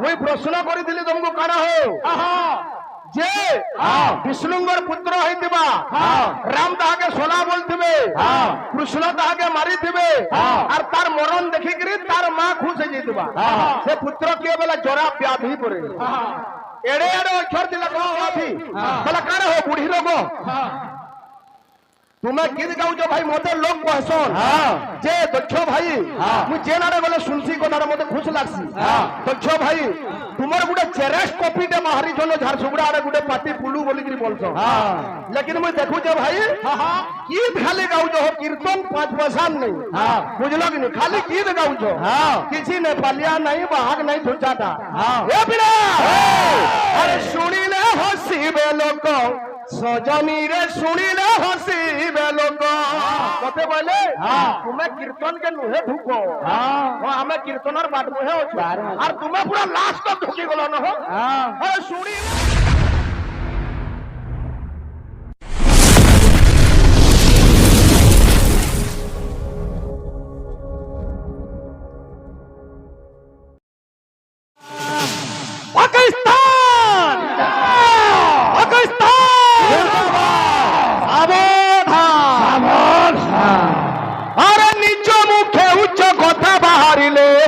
मुई प्रश्न करी तुमको काना हो जे विष्णुंगर पुत्र होइतिबा राम ताहाके सोना बोलथिबे कृष्ण ताहाके मारिथिबे और तार मरण देखिकरी तार मां खुश हो जइतिबा से पुत्र के बेला जरा व्याधि परे एड़े एड़े अक्षर दिला को व्याधि बोला काना हो बुढ़ी रोग तुम्हें गीत गाउछ भाई मते लोग कहसन जे दक्ष भाई मु जे नारे गले सुनसी को नारे मते खुश लागसी दक्ष भाई तुमर गुडे चेरेस कॉपी दे माहरी जनो झारसुगुड़ा आरे गुडे पाटी पुलू बोली करी बोलछो लेकिन मु देखु जे भाई गीत खाली गाउछ हो कीर्तन 5 पैसा नहीं बुझलो कि नहीं खाली गीत गाउछ किछि ने पालिया नहीं बाहक नहीं छुचाटा ए बिना अरे सुनिले हसीबे लोक सजनी रे सुनिले हसीबे लोक कते बोले तुम्हें कीर्तन के नुहे ढुको हमें कीर्तनर बाट मुहे अछि और तुम्हें पूरा लास्ट तक ढुकी गलो न हो अरे सुनी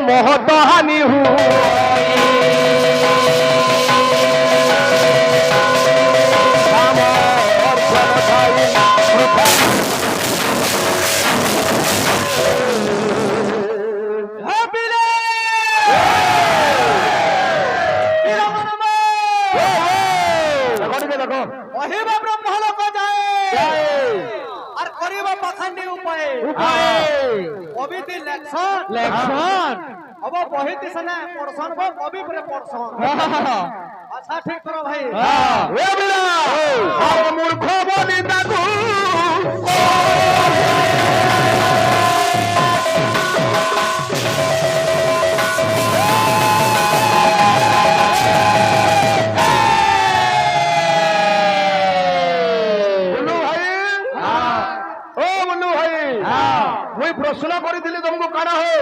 मोहत हानि अब बहित सने पड़सन को कवि पर पड़सन अच्छा ठीक करो भाई ए बिना और मूर्ख बनी ताकू बोलू भाई मुई प्रश्न करी तुमको काना हो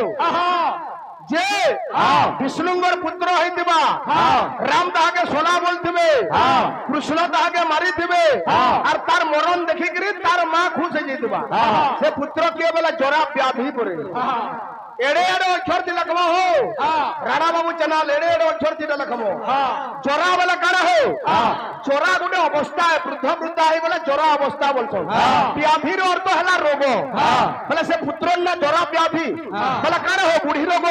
जे विष्णुंगर पुत्र होइतिबा राम ताहाके सोना बोलथिबे कृष्ण ताहाके मारिथिबे और तार मरण देखिकरी तार मां खुश हो जइतिबा से पुत्र के बेला जरा व्याधि परे एड़े एड़े अक्षर थी लखमो हो राणा बाबू चैनल एड़े एड़े अक्षर थी लखमो चोरा वाला काना हो चोरा गुटे अवस्था है वृद्ध वृद्धा है बोले जरा अवस्था बोलछो व्याधि रो अर्थ हला रोग बोले से पुत्र ना जरा व्याधि बोले काना हो बुढ़ी रोग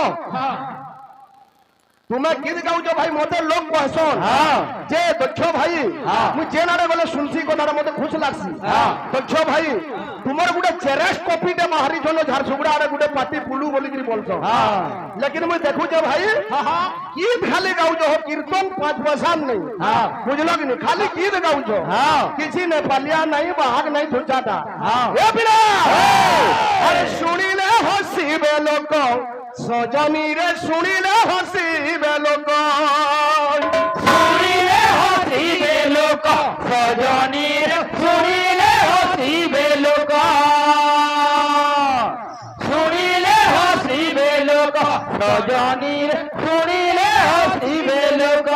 तुम्हें गीत गाउछ भाई मते लोग कहसन जे दक्ष भाई मु जे नारे गले सुनसी को नारे मते खुश लागसी दक्ष भाई तुमर गुडे चेरेस कॉपी दे माहरी जनो झारसुगुड़ा आरे गुडे पाटी पुलू बोली करी बोलछो लेकिन मु देखु जे भाई गीत खाली गाउछ हो कीर्तन 5 पैसा नहीं बुझलो कि नहीं खाली गीत गाउछ किछि ने पालिया नहीं बाहक नहीं छुचाटा ए बिना अरे सुनिले हसीबे लोक सजनी रे सुनिले हसीबे लोक सुनिले हसीबे लोक सजनी रे सुनिले हसीबे लोक सुनिले हसीबे लोक सजनी रे सुनिले हसीबे लोक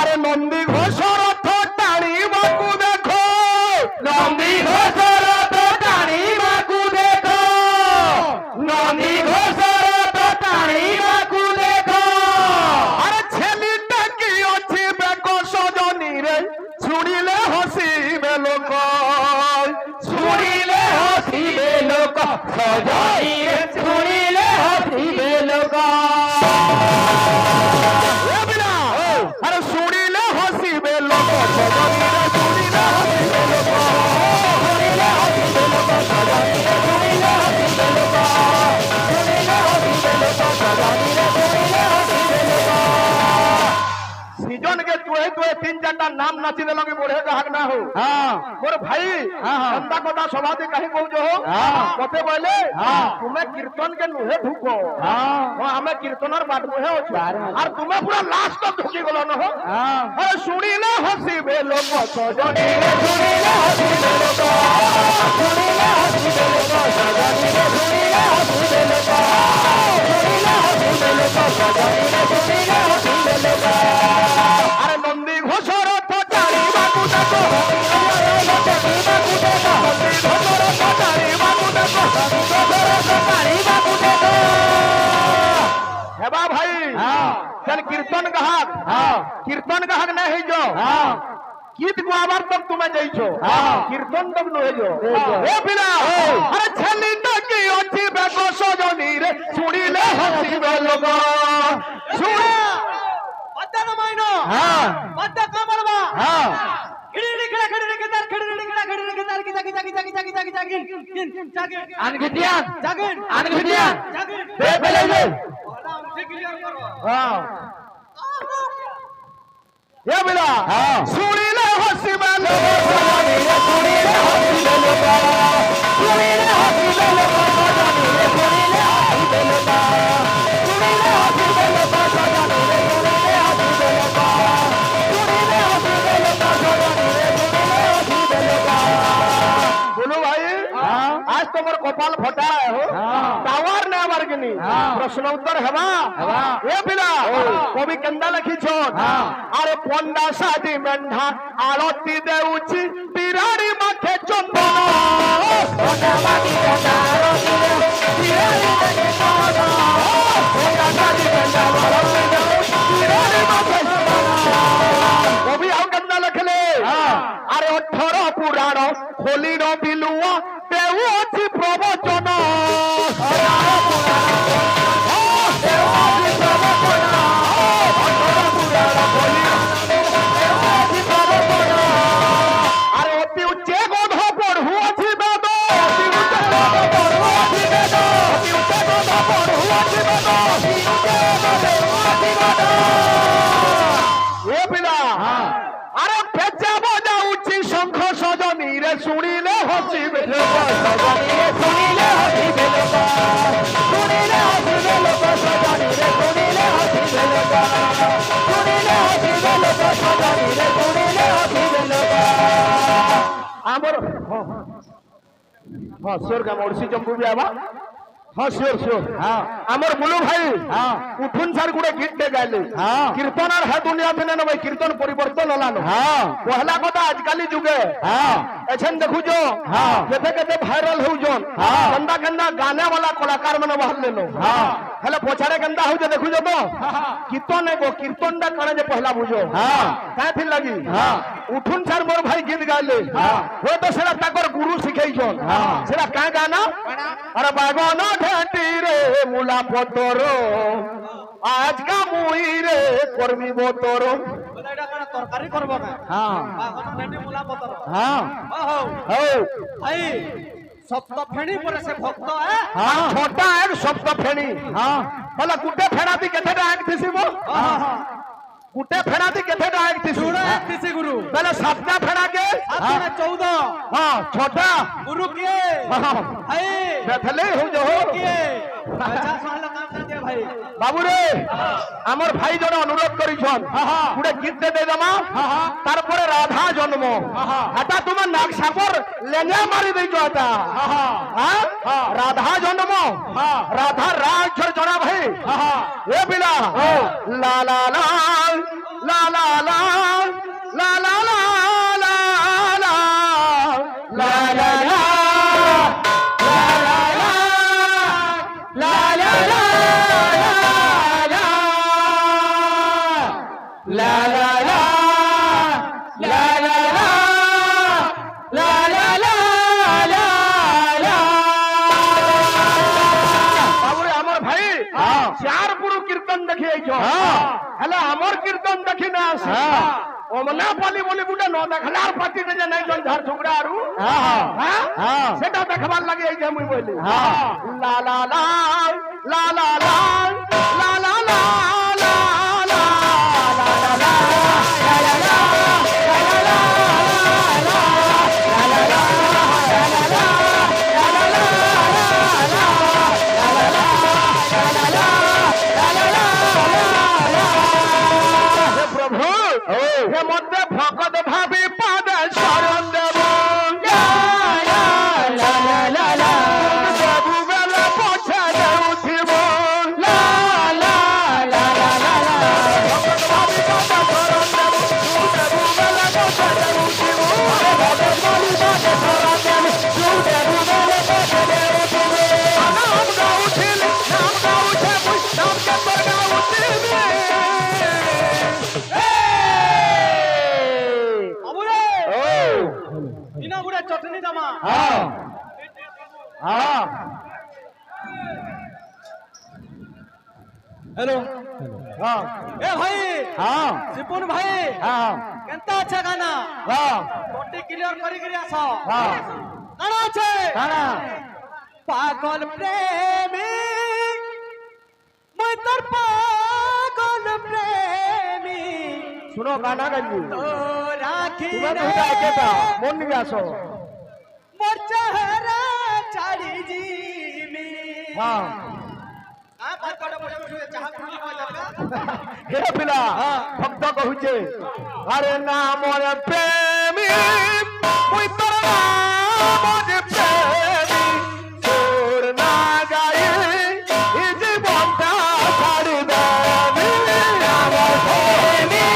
अरे नंदी घोष रथ टाणी बाकू देखो नंदी घोष रथ टाणी बाकू देखो नंदी घोष रथ टाणी बाकू देखो अरे छेली टकी अछि बेको सजनी रे सुनिले हसीबे लोक सुनिले हसीबे लोक सजनी रे सुनिले हसीबे लोक अरे सुनिले हसीबे लोक सजनी रे सुनिले हसीबे लोक सुनिले हसीबे लोक सजनी रे सुनिले हसीबे लोक सुनिले हसीबे लोक सजनी रे सुनिले हसीबे लोक सीजन के तुहे तुहे 3-4टा नाम नाची देलो कि बढ़े गाहक ना हो मोर भाई अंता कथा सभाती कहीं कहू हो कते बोले तुम्हें कीर्तन के नुहे ढुको हमें कीर्तनर बाट मुहे अछि और तुम्हें पूरा लास्ट तक ढुकी गलो न हो अरे सुनिले हसीबे लोक सजनी रे सुनिले हसीबे लोक सुनिले हसीबे लोक सजनी रे सुनिले हसीबे लोक सुनिले हसीबे लोक हेबा भाई चल कीर्तन गाहक नहीं जो गीत गावार तक तुम्हें जाइछो कीर्तन तक नो हेजो ए बिना अरे छली तक ओठी बेको सजनी रे सुनिले हसीबे लोग सुन मत न माइनो मत कमरवा खड़ी ये बिना सुनिले हसीबे लोग सुनिले हसीबे लोग सुनिले हसीबे लोग सुनिले हसीबे लोग सुनिले हसीबे लोग सुनिले हसीबे लोग सुनिले हसीबे लोग सुनिले हसीबे लोग बोलो भाई आज तो मोर कपाल फटा है हो टावर ने हमार के नहीं प्रश्न उत्तर हेबा ए बिना कवि केंदा लिखी छोन अरे पंडा सादी मेंढा आरती देउची बिराड़ी माथे चंदन पंडा सादी मेंढा आरती देउची बिराड़ी माथे चंदन पंडा सादी मेंढा आरती देउची बिराड़ी माथे चंदन कवि आउ केंदा लिखले अरे 18 पुराण खोली रो बिलुआ देउची प्रवचन 18 पुराण देउची प्रवचन 18 पुराण खोली देउची प्रवचन अरे अति उच्चे गोध पढ़ु अछि वेद अति उच्चे गोध पढ़ु अछि वेद अति उच्चे गोध पढ़ु अछि वेद अति उच्चे गोध अछि वेद ए पिला अरे फेचा बजाउछि शंख सजनी रे सुनिले हसीबे लोग सजनी रे सुनिले हसीबे लोग सुनिले हसीबे लोग सजनी रे सुनिले हसीबे लोग सुनिले हसीबे लोग सजनी रे सुनिले हसीबे लोग आमर हां स्योर का मोरसी चंपू भी आवा हाँ श्योर आमर बुलू भाई उठुन सार गुड़े गीत दे गाइले कीर्तन और है दुनिया में ना भाई कीर्तन परिवर्तन हलानो पहला कथा आजकल जुगे एछन देखु जो केते केते वायरल हो जोन गंदा गंदा गाने वाला कलाकार माने बाहर लेनो हेले पछाड़े गंदा हो जे देखु जो तो कीर्तन एगो कीर्तन दा कने जे पहला बुझो काहे फिर लगी उठुन सार मोर भाई गीत गाइले हो तो सेरा ताकर गुरु सिखाई जोन सेरा का गाना अरे बागोना ढेटी रे मुला पतरो आज का मुई रे कर्मी बतरो এটা কোন তরকারি করব না বাগন ফেনি মুলা পতর हो ভাই সপ্ত ফেনি পরে সে ভক্ত छोटा एक सप्त फेणी बोला गुटे फेणा दी केथे डाक थिसिबो गुटे फेणा दी केथे डाक थिसु सुड़ा किसी गुरु बोले सप्ता फेणा के 14 हां छोटा गुरु के भाई बेथले हो जो के अच्छा साल काम कर दे भाई बाबू रे आमर भाई जन अनुरोध करिछन गुटे गीत दे दमा तार परे राधा जन्म हटा तुम नाग सागर लेंगे मारी दे जो हटा राधा जन्म राधा राज जना भाई ए बिला ला ला ला ला ला ला ला ला ला ला ला ला ला कीर्तन देखी ना ओमना पाली बोली गुटे न देखलार पार्टी जे नै जन झार झुगड़ा आरु सेटा देखबार लगे जे मुई बोली ला ला ला ला ला ला ला ला ला मध्य भगत भावी पाद शरण देव देवु बेला पोछा देउथिब भगत भावी पाद शरण देव देवु बेला पोछा देउथिब भगत भावी पाद शरण देव देवु बेला पोछा देउथिब হ্যাঁ हेलो হ্যাঁ ए भाई হ্যাঁ सिपुन भाई হ্যাঁ केनता अच्छा गाना হ্যাঁ बॉडी क्लियर करी करी आस হ্যাঁ गाना আছে কানা पागल प्रेमी मैं तोर पागल प्रेमी শুনো গানা গাইবি तो राखी তুমি দুইটা একেটা মন নিয়ে আসো मोर चेहरा चाड़ी जीमी হ্যাঁ आ बात काटा मोटे मोटे चाहा खुली को जगह হে পিলা ভক্ত কহুছে আরে নাম রে প্রেমী মুই তোর নাম রে প্রেমী তোর না গাই এই জীবনটা ছাড়ি দেবি নাম প্রেমী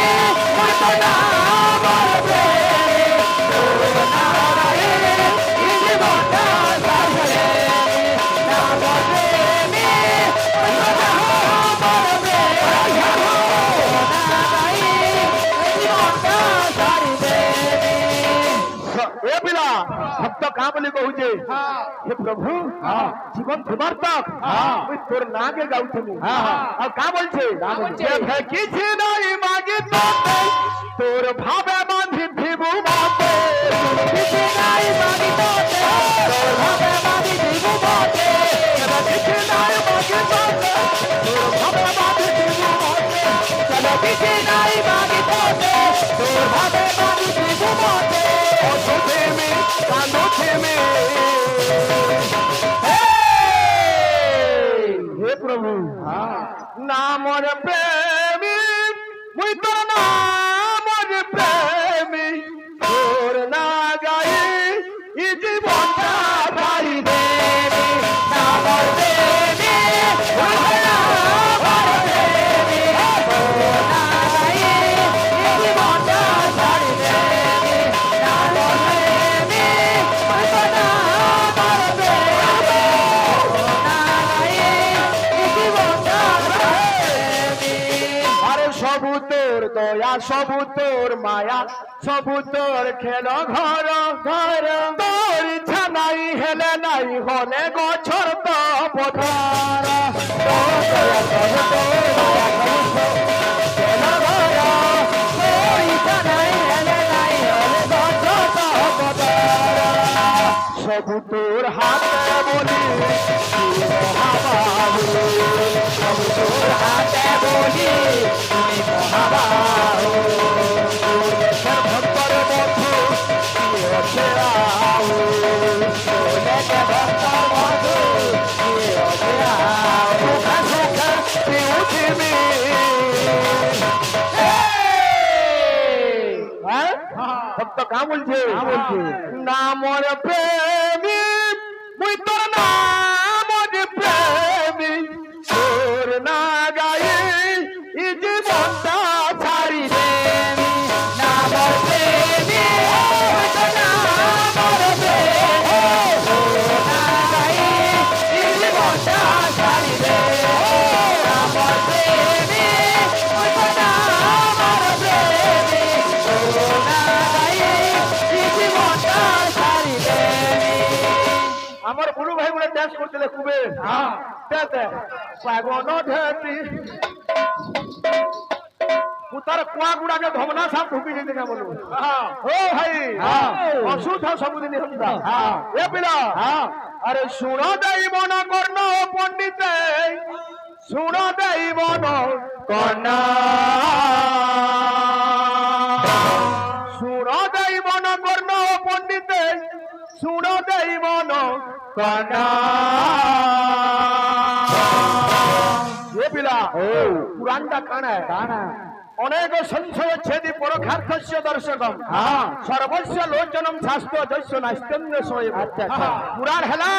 মুই তোর নাম রে প্রেমী তোর না গাই এই জীবনটা ছাড়ি দেবি নাম প্রেমী মুই তোর নাম রে ए पिला भक्त का बोली कहूचे हे प्रभु जीवन तुम्हार तक ओई तोर नागे गाउथनी और का बोलछे जे किछि नहीं मागे तोते तोर भावे बांधी थिबु माते किछि नहीं मागे तोते तोर भावे बांधी थिबु माते किछि नहीं मागे तोते तोर भावे बांधी थिबु माते चलो किछि नहीं मागे तोते तोर भावे बांधी थिबु माते हे प्रभु नाम रे प्रेमी मुई तोर नाम रे प्रेमी तोर ना गाई ई जीवनटा भाई देवी नाम रे प्रेमी मुई तोर नाम रे प्रेमी तोर ना गाई ई जीवनटा भाई देवी नाम रे सबु तोर दया सबु तोर माया सबु तोर खेल घर घर तोर इच्छा नाई हेले नाई हले गछर तो पथर तोर दया सबु तोर माया सबु तोर खेल घर तोर इच्छा नाई हेले नाई हले गछर तो पथर सबु तोर हाथ बोली सबु तोर हाथ बोली भक्तर बंधु ভক্ত কা বলছে নাম রে প্রেমী মুই তোর নাম রে প্রেমী তোর না গাই এই জীবনটা ছাড়ি দেবি নাম প্রেমী মুই তোর নাম রে প্রেমী তোর না গাই এই জীবনটা ছাড়ি দেবি নাম প্রেমী মুই তোর নাম রে প্রেমী তোর না গাই এই জীবনটা ছাড়ি দেবি আমার গুরু ভাই গুলো ডান্স করতে খুবে দে পাগল ঢেটি তার কুয়া গুড়াকে ধমনা সাপ ঢুকি যেতে না বলবো ও ভাই অসুখ সবুদিন হমদা এ পিলা আরে শুণ দেই মন কর্ণ পণ্ডিতে শুণ দেই মন কর্ণ শুণ দেই মন কর্ণ পণ্ডিতে শুণ দেই মন কর্ণ এ পিলা পুরাণটা কানা কানা অনেক সংশয় ছেদি পরখার্থস্য দর্শকম সর্বস্ব লোচনম শাস্ত্র যস্য নাস্তেন্দ্র সয় পুরাণ হেলা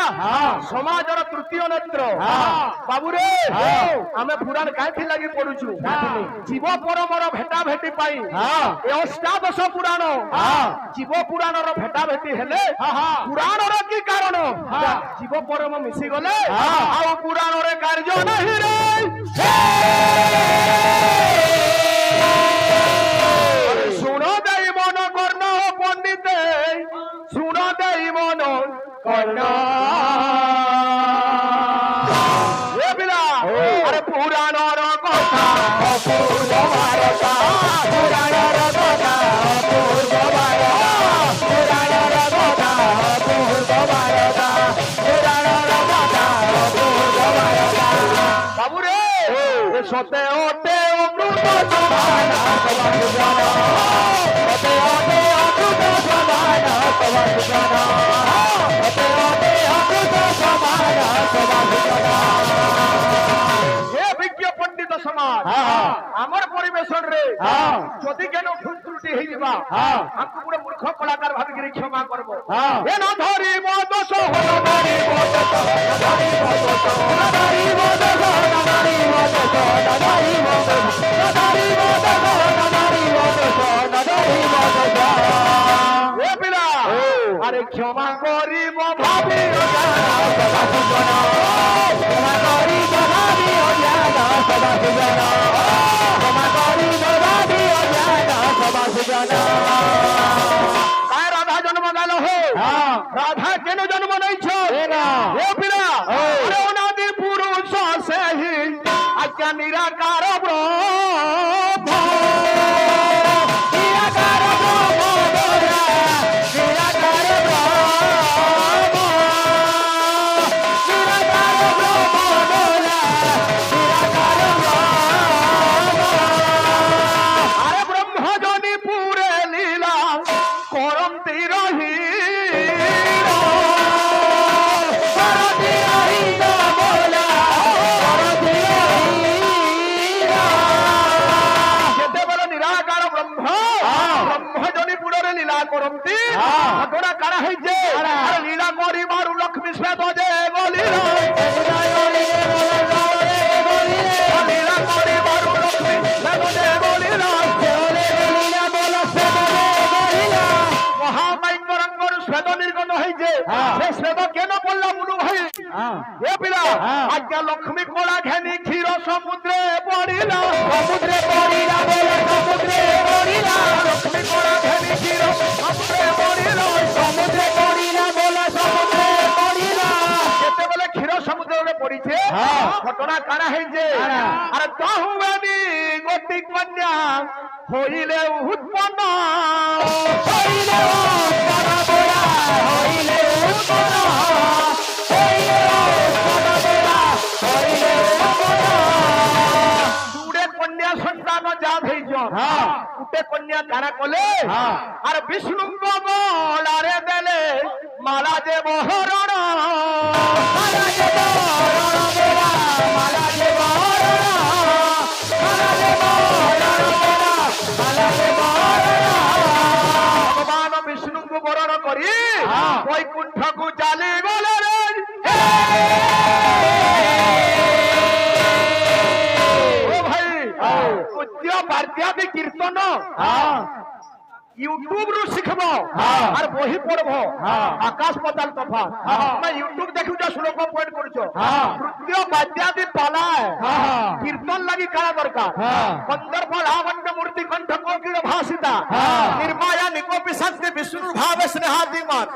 সমাজর তৃতীয় নেত্র বাবুরে আমি পুরাণ কাইথি লাগি পড়ুছু জীব পরমর ভেটা ভেটি পাই এ অষ্টাদশ পুরাণ জীব পুরাণর ভেটা ভেটি হেলে পুরাণর কি কারণ জীব পরম মিশি গলে আউ পুরাণরে কার্য নাহি রে শুণ দেই মন কর্ণ। คน বারতা পুরাণের কথা অপূর্ব বারতা পুরাণের কথা অপূর্ব বারতা পুরাণের কথা অপূর্ব বারতা বাবু রে সতে ওতে অমৃত সমান সবার সুজন হতে হতে অমৃত সমান সবার সুজন হতে হতে অমৃত সমান সবার সুজন হে বিজ্ঞ পণ্ডিত সমাজ আমার পরিবেশন রে যদি কেন ভুল ত্রুটি হয়ে যাবা আমি পুরো মূর্খ কলাকার ভাবিকি ক্ষমা করবো এ না ধরিব দোষ হল ধরিব দোষ ধরিব দোষ ধরিব দোষ ধরিব দোষ ধরিব দোষ ধরিব দোষ ধরিব দোষ ধরিব দোষ এ পিলা আরে ক্ষমা করিব ভাবি সদা সুজন ক্ষমা করিব ভাবি অজ্ঞান সদা সুজন ক্ষমা করিব ভাবি অজ্ঞান সদা সুজন কায় রাধা জন্ম গেল হো রাধা কেন জন্ম নেইছ ও পিলা আরে অনাদি পুরুষ সেহি আজ্ঞা নিরাকার ব্রহ্ম নিরাকার ব্রহ্ম দোরা নিরাকার ব্রহ্ম নিরাকার ব্রহ্ম দোরা নিরাকার ব্রহ্ম আরে ব্রহ্মজনী পুরে লীলা করন্তি রহি করতি রহিত বোলা করতি রহিত যেতেবেলে নিরাকার ব্রহ্ম ব্রহ্মজনী পুরে লীলা করন্তি ঘটনা কারা হইছে আরে লীলা করিবারু লক্ষ্মী শ্বেত যে বলিল লীলা করিবারু লক্ষ্মী শ্বেত যে বলিল মহামাইঙ্গরঙ্গর শ্বেত নির্গত হইছে সে শ্বেত কেন বললা বুলু ভাই এ পিলা আজ্ঞা লক্ষ্মী কলা ঘেনি ক্ষীর সমুদ্রে পড়িলা সমুদ্রে পড়িলা বলে সমুদ্রে পড়িলা লক্ষ্মী কলা ঘেনি ক্ষীর সমুদ্রে পড়িলা সমুদ্রে পড়িলা বলে সমুদ্রে পড়িলা যেতেবেলে ক্ষীর সমুদ্রে পড়িছে ঘটনা কারা হইছে আরে তাহুয়ানি গতি কন্যা হইলে উৎপন্ন হইলে উৎপন্ন বোলা হইলে উৎপন্ন হইলে উৎপন্ন বোলা হইলে উৎপন্ন দুড়ে কন্যা সন্তান জাত হইছ উটে কন্যা কারা কলে আর বিষ্ণুঙ্গ গলারে দেলে মালা যে বহরণ মালা যে বরণ বোলা মালা যে বরণ মালা যে বরণ বোলা মালা যে বরণ ভগবান বিষ্ণুঙ্গু বরণ করি বৈকুণ্ঠকু চালি গলে রে ও ভাই পূজ্য বার্যাদি কীর্তন यूट्यूब रु शिखब और बही पढ़ब आकाश पताल तफात मैं यूट्यूब देखु जा श्लोक पॉइंट करछो नृत्य बाद्यादि पालाय कीर्तन लगी काला दरकार पंदर फलावंत मूर्ति कंठ कोकिल भासिता निर्माया निकोपि शक्ति विष्णु भाव स्नेहादि मान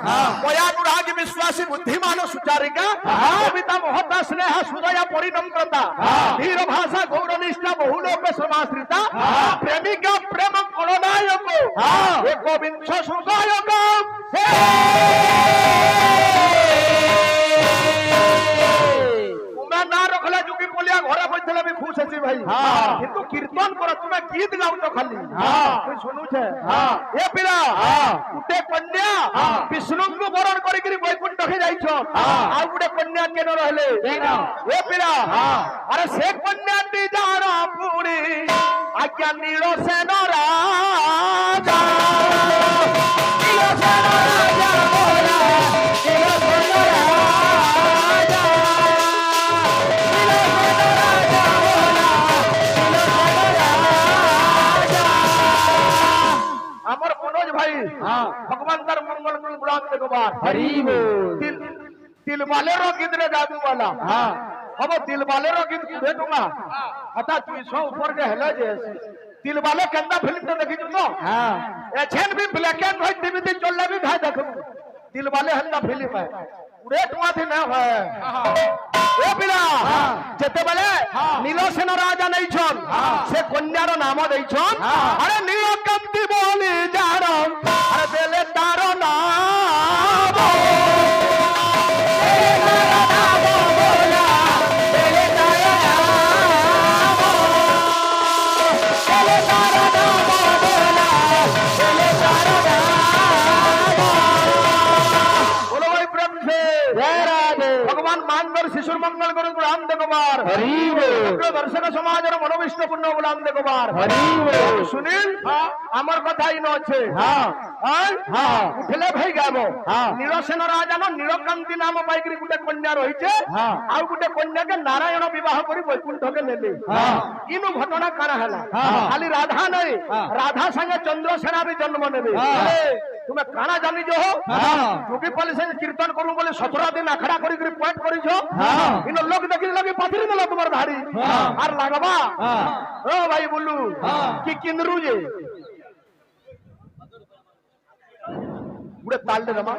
मयानुराग विश्वासी बुद्धिमान सुचारिका कविता महता स्नेह सुदय परिनम्रता धीर भाषा गौर निष्ठा बहुलोक समाश्रिता प्रेमिका प्रेम कलनायक एकविंश सुगायक तुम्हें ना रखले जुकी बोलिया घरे बैठले भी खुश हसी भाई किंतु कीर्तन करो तुम्हें गीत गाओ तो खाली कोई सुनु छे ए पिला उटे कन्या विष्णु को वरण करी करी वैकुंठ के जाइछो आ उटे कन्या केन रहले ए पिला अरे से कन्या टी जाना पूरी आज्ञा नीलो सेन राजा नीलो सेन राजा बोला नीलो सेन राजा नीलो सेन राजा बोला नीलो सेन राजा अमर मनोज भाई भगवान तार मंगल मंगल बुलात के बार हरि बोल दिल वाले रो गीत रे जादू वाला अब दिल वाले रो गीत भेटूंगा हता 200 ऊपर के हेले जे दिल वाले केंदा फिल्म तो देखि तो एछन भी ब्लैक एंड व्हाइट टीवी ते चलले भी भाई देखू दिल वाले हल्ला फिल्म है ଗୁଡେ ଟଙ୍କା ଥି ନା ହୁଏ ଏ ପିଲା ଯେତେବେଳେ ନୀଳସେନ ରାଜା ନେଇଛନ୍ ସେ କନ୍ୟାର ନାମ ଦେଇଛନ୍ ଆରେ ନୀଳକାନ୍ତି ବୋଲି ଯାହାର ଆରେ ଦେଲେ ତାର ନାମ भगवान मानकर शिशुर मंगल गुरु गुलाम दे कुमार दर्शक समाज मनोविष्ट पुण्य गुलाम दे कुमार सुनील আমার কথাই ন আছে উঠলে ভাই গাব নীলসেন রাজা নীলকান্তি নাম পাইকি গোটে কন্যা রয়েছে আর গোটে কন্যাকে নারায়ণ বিবাহ করে বৈকুণ্ঠকে নেলে ইনু ঘটনা কানা হেলা খালি রাধা নাই রাধা সঙ্গে চন্দ্রসেনা भी জন্ম নেবে তুমি কানা জানি যে যোগী পলিসে কীর্তন করু বলে 17 দিন আখড়া করি করে পয়েন্ট করিছ ইন লোক দেখি লাগি পাথরি দেল তোমার ধাড়ি আর লাগবা ও ভাই বলু কি কিনরু যে गुड़े ताल दे रमा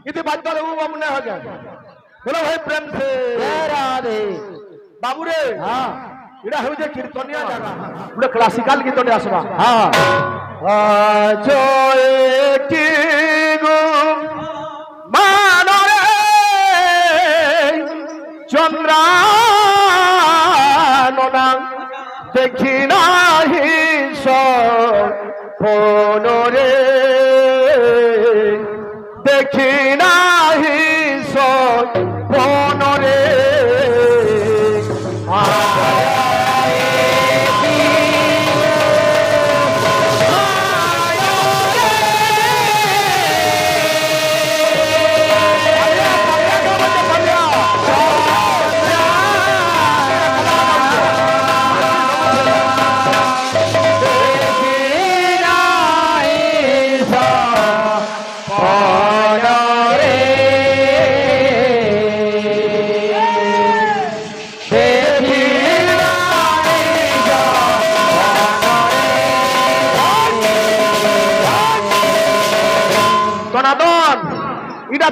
इति बात रे वो मने हो गया बोलो भाई प्रेम से राधे बाबू रे हां इडा हो जे कीर्तनिया जागा गुड़े क्लासिकल गीत ने आसबा हां आजो एकी गो मानो रे चंद्रा नोना देखि नाही सो रे देखी नाही सोन रे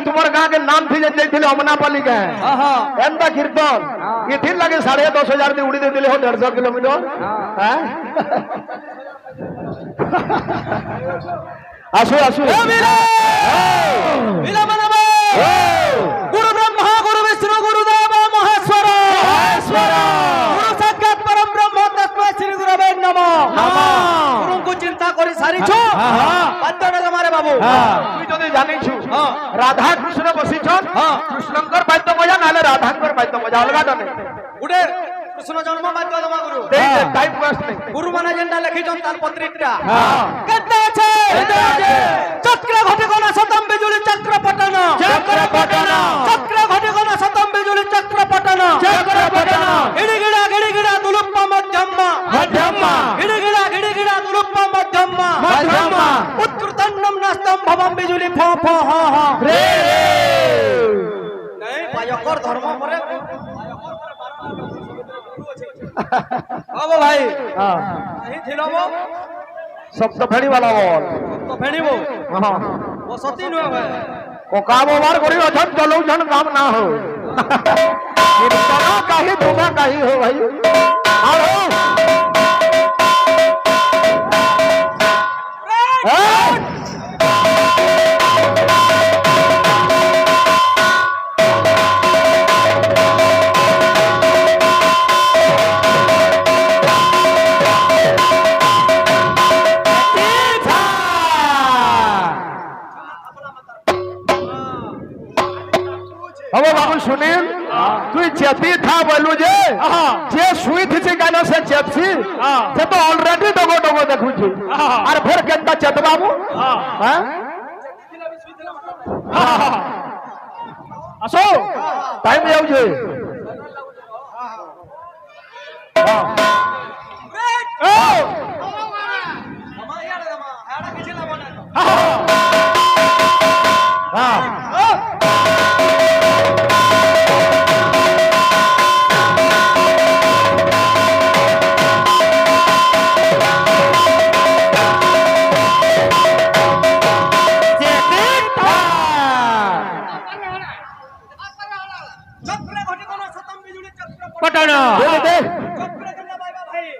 तुम्हार गाँव के नाम थी जाते अमनापल्ली के एंता कीर्तन ये लगे 10,500 उड़ी दे 150 किलोमीटर आसो आसो गुरु ब्रह्मा गुरु विष्णु गुरुदेव महेश्वर गुरु साक्षात परम ब्रह्म तस्मै श्री गुरवे नमः गुरु को चिंता करी सारी छो बातडा हमारे बाबू तुई जदि जानि छु राधा कृष्ण बसिछन कृष्णकर बाद्य बजा नाले राधाकर बाद्य बजा अलगा दने गुडे कृष्ण जन्म बाद्य दमा गुरु टाइम वेस्ट नहीं गुरु माने जेंटा लिखिछन तार पत्रिका केते আছে चक्र घटिकोना सतम बिजुली चक्र पटन चक्र घटिकोना सतम बिजुली चक्र पटन गिड़गिड़ा दुलुप्पा मध्यम्मा गिड़गिड़ा दुलुप्पा मध्यम्मा उत्कृतन्नम नस्तम भवम बिजुली फ हा रे नहीं पायकर धर्म परे भाई नहीं थिलो वो सब तो फेड़ी वाला बोल तो फेड़ी वो हां वो सती न है को काम बार करी अछन चलो जन काम ना हो कीर्तन काहे धोखा काहे हो भाई आओ अब बाबू सुनील तू चेती था बोलू जे सुई थी गाना से चेपसी से तो ऑलरेडी डगो डगो देखु छी और फिर केंता चेत बाबू हां आसो टाइम जाऊ जे हां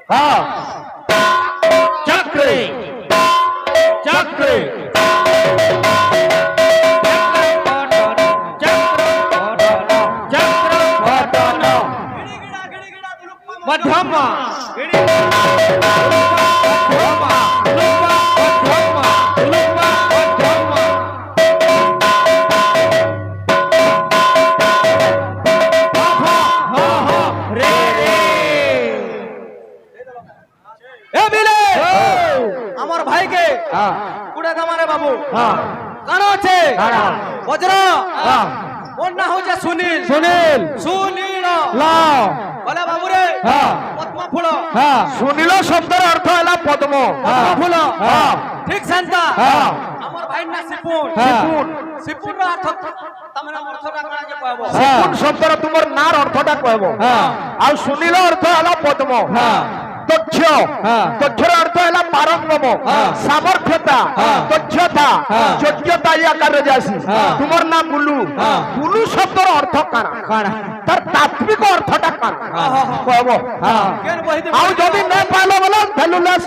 হ্যাঁ চক্রে চক্রে মধ্যম আমার ভাইকে কুড়ে দামারে বাবু কারণ আছে বজ্র ওর না হচ্ছে সুনীল সুনীল সুনীল লাও বলে বাবু রে হ্যাঁ পদ্ম ফুল সুনীল শব্দের অর্থ হলো পদ্ম পদ্ম ফুল হ্যাঁ ঠিক শান্তা হ্যাঁ আমার ভাই না সিপুন সিপুন সিপুন অর্থ তামনা অর্থটা কোন যে কইব সিপুন শব্দর তোমার নার অর্থটা কইব আর সুনীল অর্থ হলো পদ্ম দক্ষ দক্ষর অর্থ হলো পারঙ্গম সামর্থ্যতা দক্ষতা যোগ্যতা ইয়া কারে যাসি তোমার নাম বুলু বুলু শব্দর অর্থ কানা তার তাত্ত্বিক অর্থটা কানা কইব কেন বহিতে আউ যদি না পাইলো বলে ভ্যালু লেস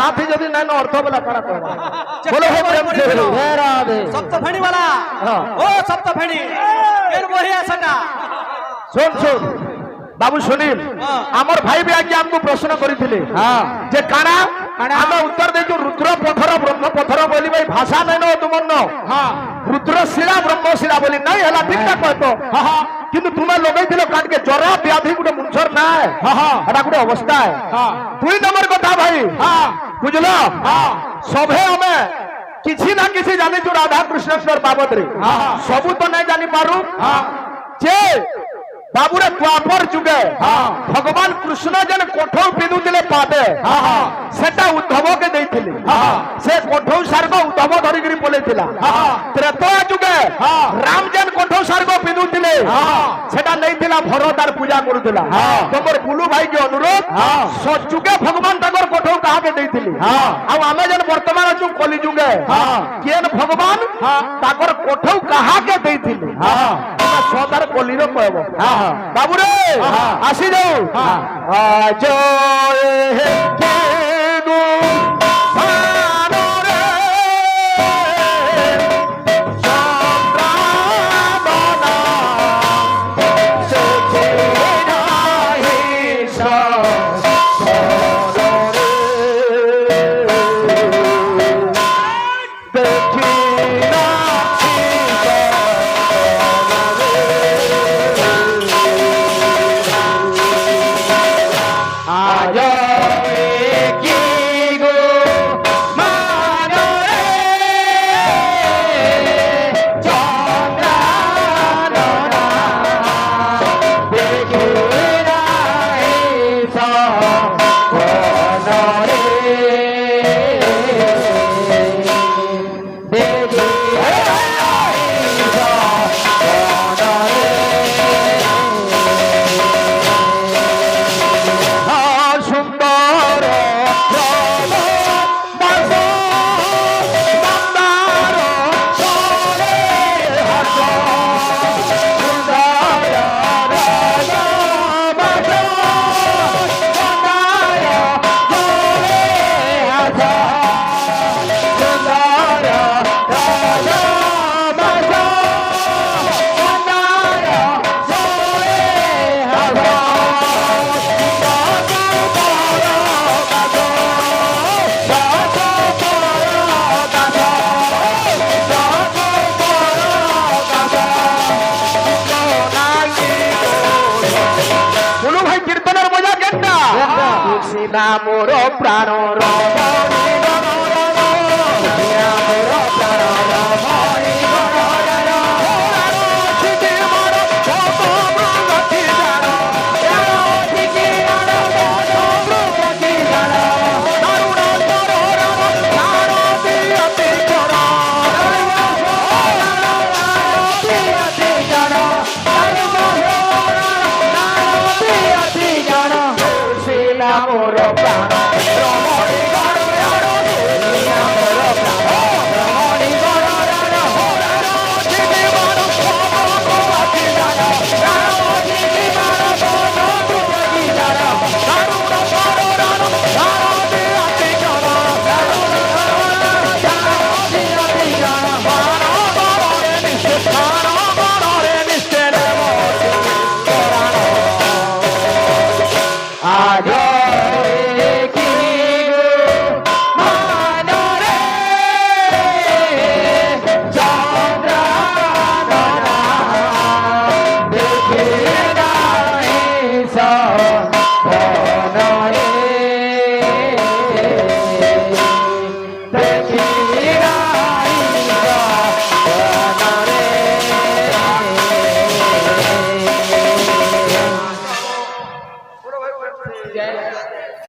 আথি যদি না অর্থ বলা কারা কইব বলো হে প্রেম সে হে রাধে সপ্ত ফেণী वाला ও সপ্ত ফেণী কেন বহি আছটা শোন শোন বাবু সুনীল আমার ভাই বি আগে আমকু প্রশ্ন করিଥିଲେ যে কানা আমি উত্তর দেইছো রুদ্র পথর ব্রহ্ম পথর বলি ভাই ভাষা নাই ন তোমার ন রুদ্র শিরা ব্রহ্ম শিরা বলি নাই হেলা ঠিকঠাক কইতো কিন্তু তুমি লগাইছিল কাটকে জ্বর ব্যাধি গুটে মুঞ্ছর নাই এটা গুটে অবস্থা দুই নম্বর কথা ভাই বুঝলো সবে আমি কিছু না কিছু জানিছু রাধা কৃষ্ণেশ্বর বাবদরে সবু তো নাই জানি পারু যে বাবুরে দ্বাপর যুগে ভগবান কৃষ্ণ যেন কোঠৌ পিঁধুলে পাবে সেটা উদ্ধবকে ଦେଇଥିଲେ সে কোঠৌ সার্গ উদ্ধব ধরিকি পলেইଥିଲା ত্রেতয়া যুগে রাম যেন কোঠৌ সার্গ পিঁধুଥିଲେ সেটা নেইଥିଲା ভরত আর পূজা করুଥିଲା তোমার বুলু ভাইকে অনুরোধ সযুগে ভগবান তাଙ୍କର কোঠৌ কাহাকে ଦେଇଥିଲେ ଆଉ ଆମେ যেন বর্তমান অছু কলি যুগে কেন ভগবান তাଙ୍କର কোঠৌ কাহাকে ଦେଇଥିଲେ সদার কলির কইব বাবুরে আসি যাও আজ হে গো সানরে চন্দ্রাবনা সেখে নাহি সনরে দেখি না মোর প্রাণ আজও